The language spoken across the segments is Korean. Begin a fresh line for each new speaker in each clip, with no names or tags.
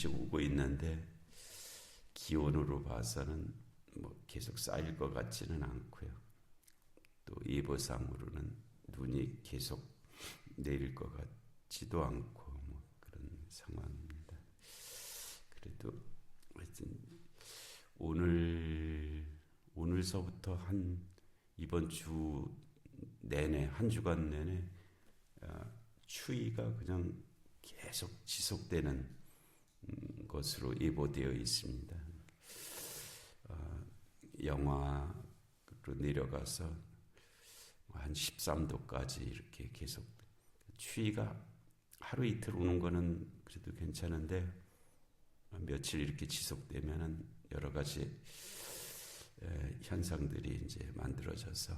조금씩 오고 있는데 기온으로 봐서는 뭐 계속 쌓일 것 같지는 않고요. 또 예보상으로는 눈이 계속 내릴 것 같지도 않고 뭐 그런 상황입니다. 그래도 하여튼 오늘서부터 한 이번 주 내내 한 주간 내내 추위가 그냥 계속 지속되는 것으로 예보되어 있습니다. 영하로 내려가서 한 13도까지 이렇게 계속 추위가 하루 이틀 오는 거는 그래도 괜찮은데 며칠 이렇게 지속되면은 여러 가지 현상들이 이제 만들어져서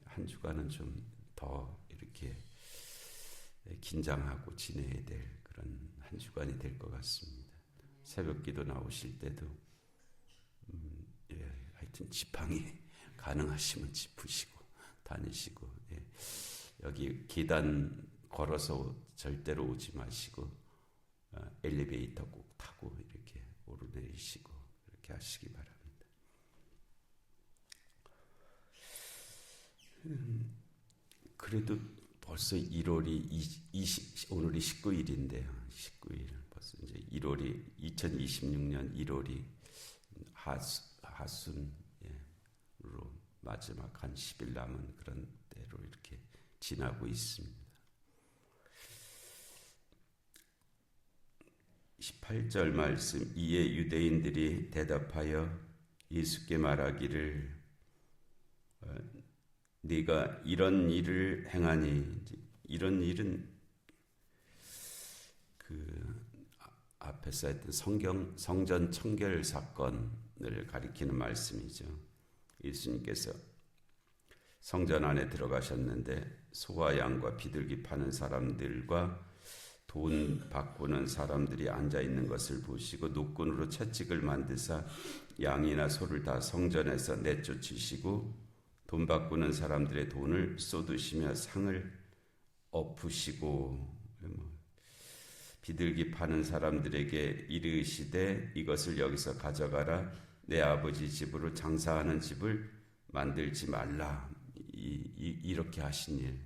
한 주간은 좀 더 이렇게 긴장하고 지내야 될 그런 한 주간이 될 것 같습니다. 새벽 기도 나오실 때도 하여튼 지팡이 가능하시면 짚으시고 다니시고 여기 계단 걸어서 절대로 오지 마시고 엘리베이터 꼭 타고 이렇게 오르내리시고 그렇게 하시기 바랍니다. 그래도 벌써 1월이 오늘이 19일인데요. 19일 벌써 이제 1월이 2026년 1월이 하순으로 마지막 한 10일 남은 그런 때로 이렇게 지나고 있습니다. 18절 말씀 이에 유대인들이 대답하여 예수께 말하기를 네가 이런 일을 행하니 이런 일은 그 앞에서 했던 성전 청결 사건을 가리키는 말씀이죠. 예수님께서 성전 안에 들어가셨는데 소와 양과 비둘기 파는 사람들과 돈 바꾸는 사람들이 앉아 있는 것을 보시고 노끈으로 채찍을 만드사 양이나 소를 다 성전에서 내쫓으시고 돈 바꾸는 사람들의 돈을 쏟으시며 상을 엎으시고 비둘기 파는 사람들에게 이르시되 이것을 여기서 가져가라 내 아버지 집으로 장사하는 집을 만들지 말라. 이렇게 하신 일,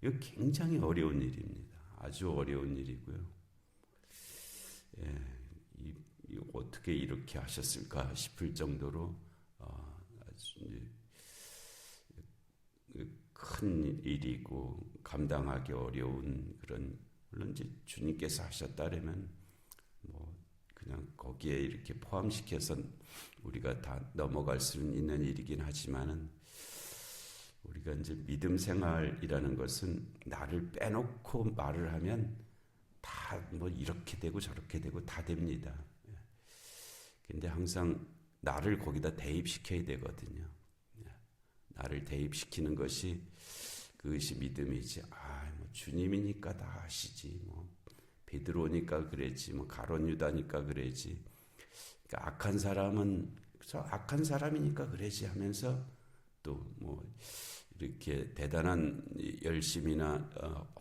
이거 굉장히 어려운 일입니다. 아주 어려운 일이고요. 어떻게 이렇게 하셨을까 싶을 정도로 아주 큰 일이고 감당하기 어려운 그런, 물론 이제 주님께서 하셨다라면 뭐 그냥 거기에 이렇게 포함시켜서 우리가 다 넘어갈 수는 있는 일이긴 하지만은 우리가 이제 믿음 생활이라는 것은 나를 빼놓고 말을 하면 다 뭐 이렇게 되고 저렇게 되고 다 됩니다. 근데 항상 나를 거기다 대입시켜야 되거든요. 나를 대입시키는 것이 그것이 믿음이지. 뭐 주님이니까 다 하시지. 뭐 베드로니까 그랬지. 뭐 가룟 유다니까 그랬지. 그러니까 악한 사람은 저 악한 사람이니까 그러지 하면서 또 뭐 이렇게 대단한 열심이나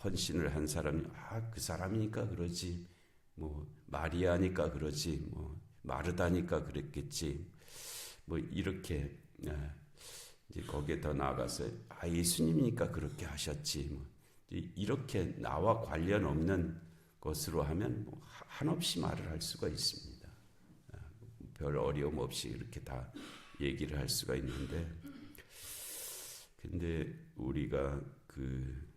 헌신을 한 사람이 그 사람이니까 그러지. 뭐 마리아니까 그러지. 뭐 마르다니까 그랬겠지. 뭐 이렇게 이제 거기에 더 나아가서 예수님이니까 그렇게 하셨지. 뭐 이렇게 나와 관련 없는 것으로 하면 뭐 한없이 말을 할 수가 있습니다. 별 어려움 없이 이렇게 다 얘기를 할 수가 있는데, 근데 우리가 그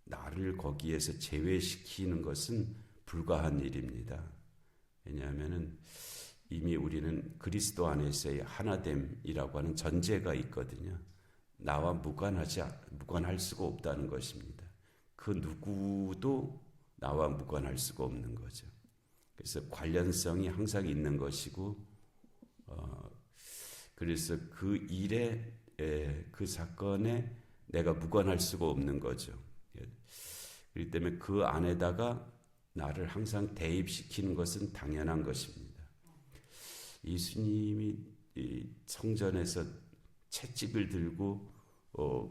나를 거기에서 제외시키는 것은 불가한 일입니다. 왜냐하면은 이미 우리는 그리스도 안에서의 하나됨이라고 하는 전제가 있거든요. 나와 무관할 수가 없다는 것입니다. 그 누구도 나와 무관할 수가 없는 거죠. 그래서 관련성이 항상 있는 것이고, 그래서 그 일에 그 사건에 내가 무관할 수가 없는 거죠. 그렇기 때문에 그 안에다가 나를 항상 대입시키는 것은 당연한 것입니다. 예수님이 성전에서 채찍을 들고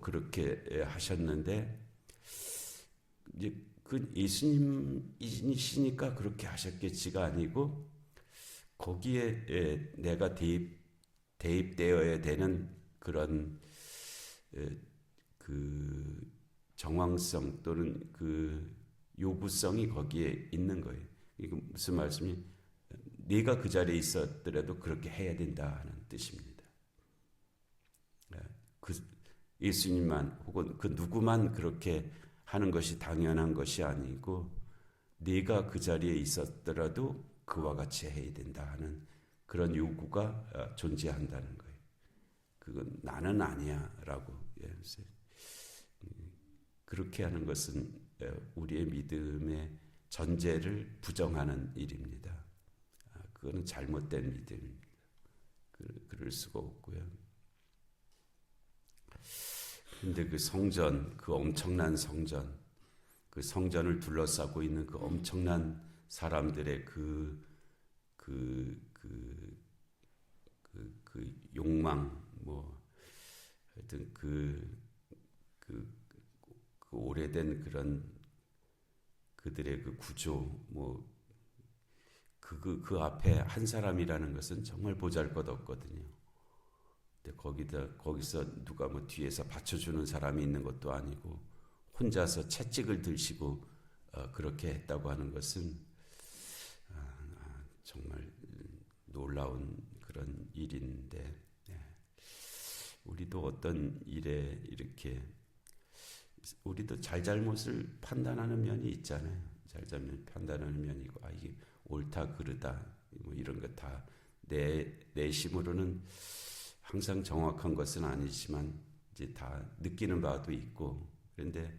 그렇게 하셨는데 이제 그 예수님이시니까 그렇게 하셨겠지가 아니고 거기에 내가 대입되어야 되는 그런 그 정황성 또는 그 요구성이 거기에 있는 거예요. 이거 무슨 말씀이? 네가 그 자리에 있었더라도 그렇게 해야 된다 하는 뜻입니다. 그 예수님만 혹은 그 누구만 그렇게 하는 것이 당연한 것이 아니고 네가 그 자리에 있었더라도 그와 같이 해야 된다 하는 그런 요구가 존재한다는 거예요. 그건 나는 아니야라고. 그렇게 하는 것은 우리의 믿음의 전제를 부정하는 일입니다. 그거는 잘못된 믿음입니다. 그럴 수가 없고요. 근데 그 성전, 그 엄청난 성전, 그 성전을 둘러싸고 있는 그 엄청난 사람들의 그 욕망, 뭐 하여튼 그 오래된 그런 그들의 그 구조, 뭐 그 앞에 한 사람이라는 것은 정말 보잘것없거든요. 근데 거기서 누가 뭐 뒤에서 받쳐주는 사람이 있는 것도 아니고 혼자서 채찍을 들시고 그렇게 했다고 하는 것은 정말 놀라운 그런 일인데, 우리도 어떤 일에 이렇게 우리도 잘잘못을 판단하는 면이 있잖아요. 잘잘못 판단하는 면이고, 이게 옳다 그르다 뭐 이런 거 다 내심으로는 항상 정확한 것은 아니지만 이제 다 느끼는 바도 있고, 그런데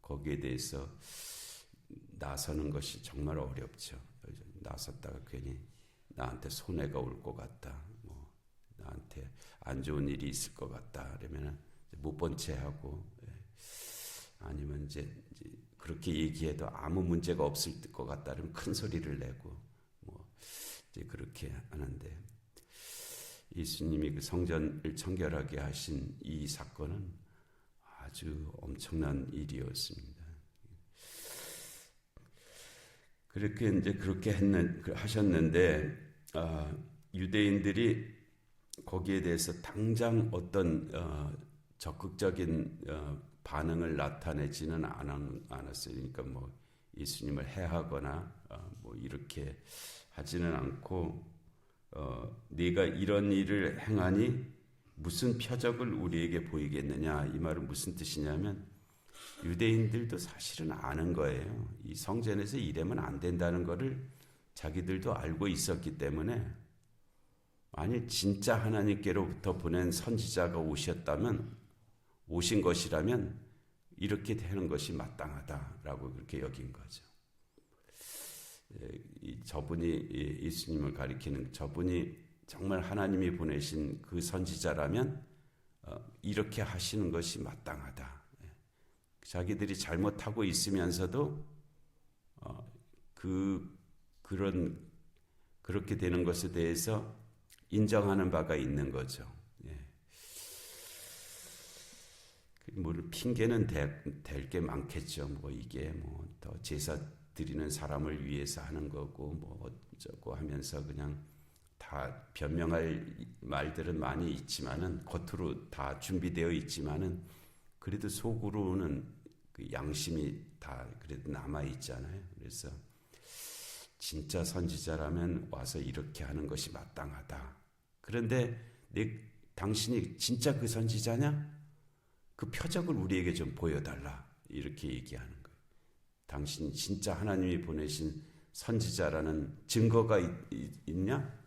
거기에 대해서 나서는 것이 정말 어렵죠. 나섰다가 괜히 나한테 손해가 올 것 같다, 뭐 나한테 안 좋은 일이 있을 것 같다 그러면은 못 본 채 하고, 아니면 이제 그렇게 얘기해도 아무 문제가 없을 것 같다 그러면 큰 소리를 내고, 뭐 이제 그렇게 하는데, 예수님이 그 성전을 청결하게 하신 이 사건은 아주 엄청난 일이었습니다. 그렇게 이제 그렇게 하셨는데, 유대인들이 거기에 대해서 당장 어떤 적극적인 반응을 나타내지는 않았어요. 그러니까 뭐 예수님을 해하거나 뭐 이렇게 하지는 않고, 네가 이런 일을 행하니 무슨 표적을 우리에게 보이겠느냐, 이 말은 무슨 뜻이냐면 유대인들도 사실은 아는 거예요. 이 성전에서 이러면 안 된다는 거를 자기들도 알고 있었기 때문에, 만일 진짜 하나님께로부터 보낸 선지자가 오신 것이라면 이렇게 되는 것이 마땅하다라고 그렇게 여긴 거죠. 저분이 예수님을 가리키는 저분이 정말 하나님이 보내신 그 선지자라면 이렇게 하시는 것이 마땅하다. 자기들이 잘못하고 있으면서도 그렇게 되는 것에 대해서 인정하는 바가 있는 거죠. 물론 핑계는 될 게 많겠죠. 뭐 이게 뭐 더 제사 드리는 사람을 위해서 하는 거고 뭐 어쩌고 하면서 그냥 다 변명할 말들은 많이 있지만은, 겉으로 다 준비되어 있지만은 그래도 속으로는 그 양심이 다 그래도 남아 있잖아요. 그래서 진짜 선지자라면 와서 이렇게 하는 것이 마땅하다. 그런데 당신이 진짜 그 선지자냐? 그 표적을 우리에게 좀 보여달라. 이렇게 얘기하는 거예요. 당신이 진짜 하나님이 보내신 선지자라는 증거가 있냐?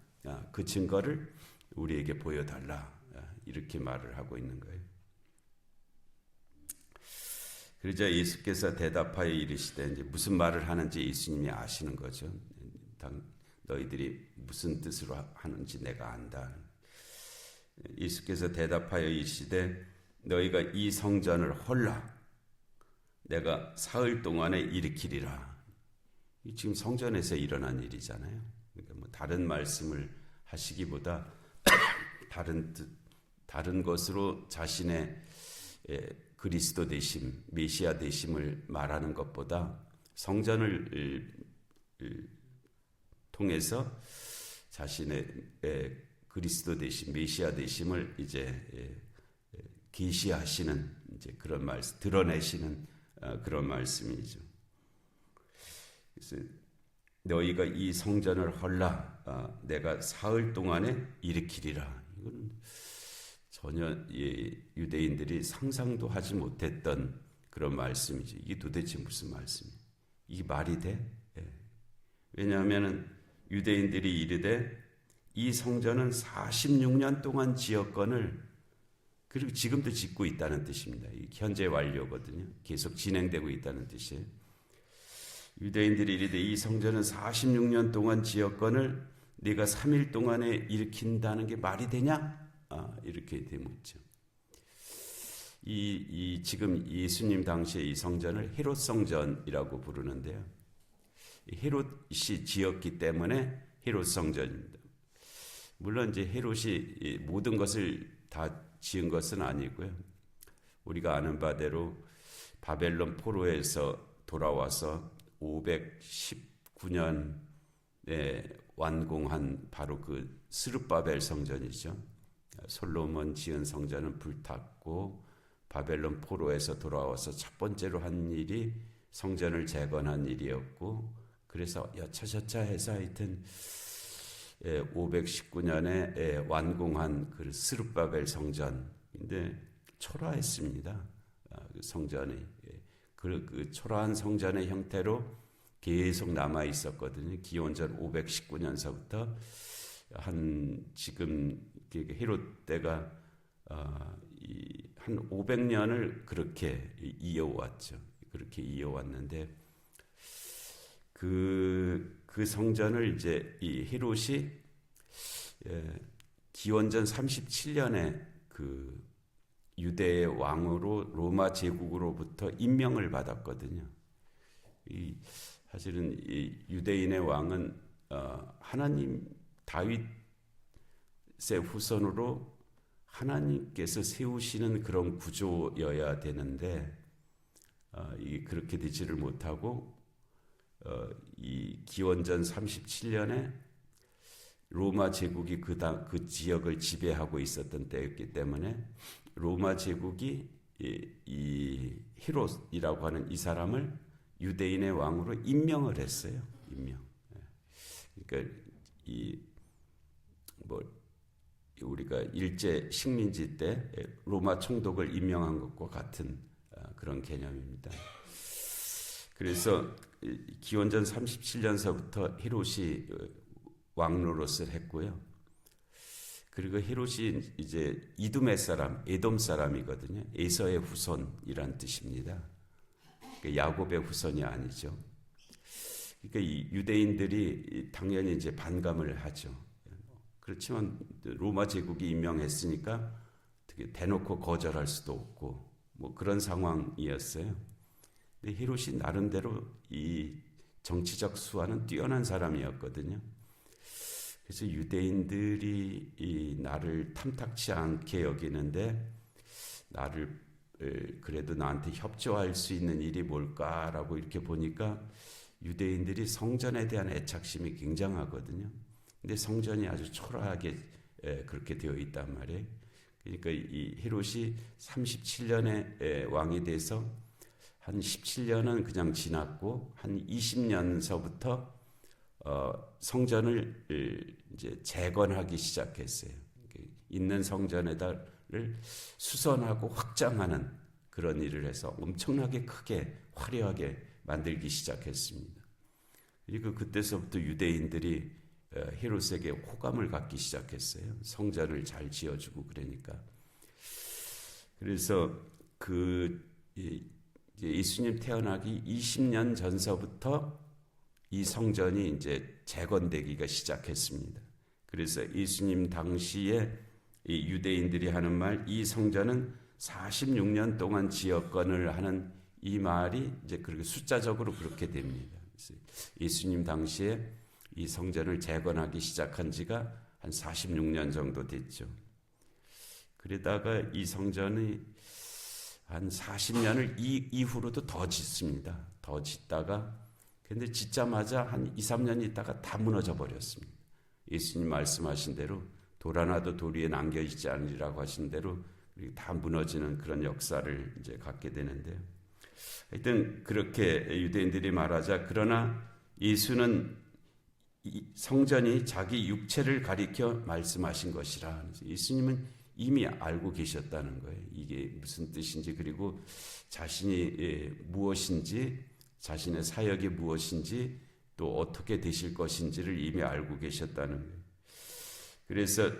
그 증거를 우리에게 보여달라. 이렇게 말을 하고 있는 거예요. 그러자 예수께서 대답하여 이르시되, 이제 무슨 말을 하는지 예수님이 아시는 거죠. 너희들이 무슨 뜻으로 하는지 내가 안다. 예수께서 대답하여 이르시되, 너희가 이 성전을 헐라 내가 사흘 동안에 일으키리라. 지금 성전에서 일어난 일이잖아요. 그러니까 뭐 다른 말씀을 하시기보다 다른 것으로 자신의 그리스도 되심, 메시아 되심을 말하는 것보다 성전을 통해서 자신의 그리스도 되심, 메시아 되심을 이제 계시하시는 이제 그런 말씀, 드러내시는 그런 말씀이죠. 그래서 너희가 이 성전을 헐라 내가 사흘 동안에 일으키리라. 이건 전혀 유대인들이 상상도 하지 못했던 그런 말씀이죠. 이게 도대체 무슨 말씀이에요? 이게 말이 돼? 왜냐하면 유대인들이 이르되 이 성전은 46년 동안 지었건을 그리고 지금도 짓고 있다는 뜻입니다. 현재 완료거든요. 계속 진행되고 있다는 뜻이에요. 유대인들이 이르되 이 성전은 46년 동안 지었건을 네가 3일 동안에 일으킨다는 게 말이 되냐? 이렇게 되묻죠. 지금 예수님 당시에 이 성전을 헤롯 성전이라고 부르는데요. 헤롯이 지었기 때문에 헤롯 성전입니다. 물론 이제 헤롯이 모든 것을 다 지은 것은 아니고요. 우리가 아는 바대로 바벨론 포로에서 돌아와서 519년에 완공한 바로 그 스룹바벨 성전이죠. 솔로몬 지은 성전은 불탔고 바벨론 포로에서 돌아와서 첫 번째로 한 일이 성전을 재건한 일이었고, 그래서 여차저차 해서 하여튼 519년에 완공한 그 스룹바벨 성전인데 초라했습니다. 성전이 그 초라한 성전의 형태로 계속 남아 있었거든요. 기원전 519년서부터 한 지금 헤롯 때가 한 500년을 그렇게 이어왔죠. 그렇게 이어왔는데 그 성전을 이제 이 헤롯이 기원전 37년에 그 유대의 왕으로 로마 제국으로부터 임명을 받았거든요. 사실은 이 유대인의 왕은 하나님 다윗의 후손으로 하나님께서 세우시는 그런 구조여야 되는데 그렇게 되지를 못하고 이 기원전 37년에 로마 제국이 그 지역을 지배하고 있었던 때였기 때문에 로마 제국이 이 헤롯이라고 하는 이 사람을 유대인의 왕으로 임명을 했어요. 임명. 그러니까 우리가 일제 식민지 때 로마 총독을 임명한 것과 같은 그런 개념입니다. 그래서 기원전 37년서부터 헤롯이 왕노릇을 했고요. 그리고 헤롯이 이제 이두메 사람, 에돔 사람이거든요. 에서의 후손이란 뜻입니다. 야곱의 후손이 아니죠. 그러니까 이 유대인들이 당연히 이제 반감을 하죠. 그렇지만 로마 제국이 임명했으니까 되게 대놓고 거절할 수도 없고 뭐 그런 상황이었어요. 근데 헤롯이 나름대로 이 정치적 수완은 뛰어난 사람이었거든요. 그래서 유대인들이 이 나를 탐탁치 않게 여기는데 나를 그래도 나한테 협조할 수 있는 일이 뭘까라고 이렇게 보니까 유대인들이 성전에 대한 애착심이 굉장하거든요. 근데 성전이 아주 초라하게 그렇게 되어 있단 말이에요. 그러니까 이 헤롯이 37년에 왕이 돼서 한 17년은 그냥 지났고 한 20년서부터 성전을 이제 재건하기 시작했어요. 있는 성전에다를 수선하고 확장하는 그런 일을 해서 엄청나게 크게 화려하게 만들기 시작했습니다. 그리고 그때서부터 유대인들이 헤롯에게 호감을 갖기 시작했어요. 성전을 잘 지어주고 그러니까. 그래서 예수님 태어나기 20년 전서부터 이 성전이 이제 재건되기가 시작했습니다. 그래서 예수님 당시에 이 유대인들이 하는 말, 이 성전은 46년 동안 지었건을 하는 이 말이 이제 그렇게 숫자적으로 그렇게 됩니다. 그래서 예수님 당시에 이 성전을 재건하기 시작한 지가 한 46년 정도 됐죠. 그러다가 이 성전이 한 40년을 이후로도 더 짓습니다. 더 짓다가 근데 짓자마자 한 2, 3년 있다가 다 무너져 버렸습니다. 예수님 말씀하신 대로 돌 하나도 돌 위에 남겨있지 않으리라고 하신 대로 다 무너지는 그런 역사를 이제 갖게 되는데요. 하여튼 그렇게 유대인들이 말하자 그러나 예수는 성전이 자기 육체를 가리켜 말씀하신 것이라. 예수님은 이미 알고 계셨다는 거예요. 이게 무슨 뜻인지 그리고 자신이 무엇인지 자신의 사역이 무엇인지 또 어떻게 되실 것인지를 이미 알고 계셨다는 거예요. 그래서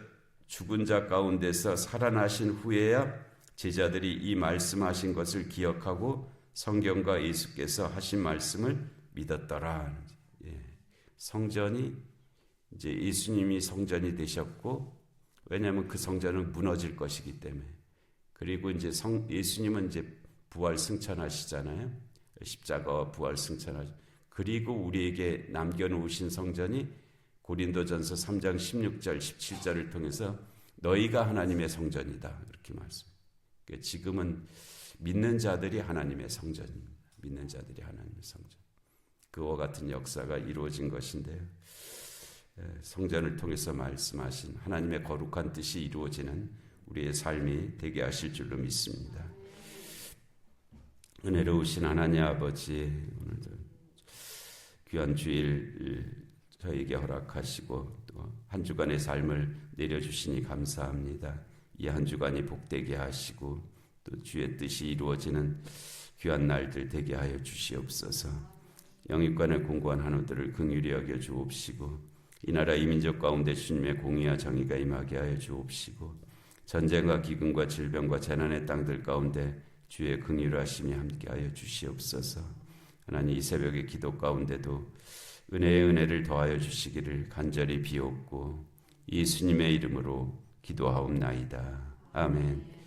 죽은 자 가운데서 살아나신 후에야 제자들이 이 말씀하신 것을 기억하고 성경과 예수께서 하신 말씀을 믿었더라. 성전이 이제 예수님이 성전이 되셨고 왜냐하면 그 성전은 무너질 것이기 때문에 그리고 이제 예수님은 이제 부활 승천하시잖아요. 십자가와 부활 승천하시. 그리고 우리에게 남겨놓으신 성전이 고린도전서 3장 16절 17절을 통해서 너희가 하나님의 성전이다 이렇게 말씀. 그러니까 지금은 믿는 자들이 하나님의 성전입니다. 믿는 자들이 하나님의 성전. 그와 같은 역사가 이루어진 것인데요. 성전을 통해서 말씀하신 하나님의 거룩한 뜻이 이루어지는 우리의 삶이 되게 하실 줄로 믿습니다. 은혜로우신 하나님 아버지, 오늘도 귀한 주일 저에게 허락하시고 또 한 주간의 삶을 내려주시니 감사합니다. 이 한 주간이 복되게 하시고 또 주의 뜻이 이루어지는 귀한 날들 되게 하여 주시옵소서. 영육간의 공고한 한우들을 긍휼히 여겨 주옵시고 이 나라 이 민족 가운데 주님의 공의와 정의가 임하게 하여 주옵시고 전쟁과 기근과 질병과 재난의 땅들 가운데 주의 긍휼하심이 함께하여 주시옵소서. 하나님 이 새벽의 기도 가운데도 은혜의 은혜를 더하여 주시기를 간절히 비옵고 예수님의 이름으로 기도하옵나이다. 아멘.